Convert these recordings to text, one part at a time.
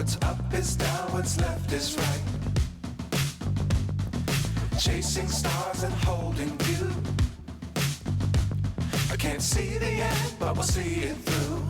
What's up is down, what's left is right. Chasing stars and holding you. I can't see the end, but we'll see it through.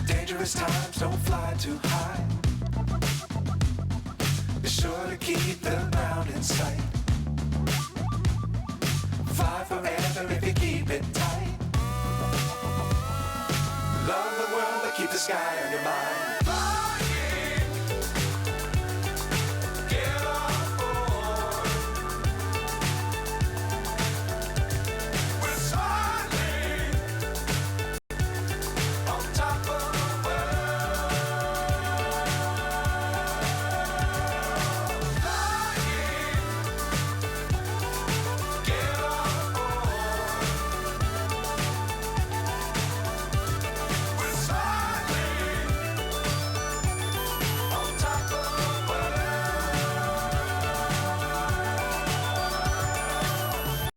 Dangerous times, don't fly too high. Be sure to keep the ground in sight. Fly forever if you keep it tight. Love the world, but keep the sky on your mind.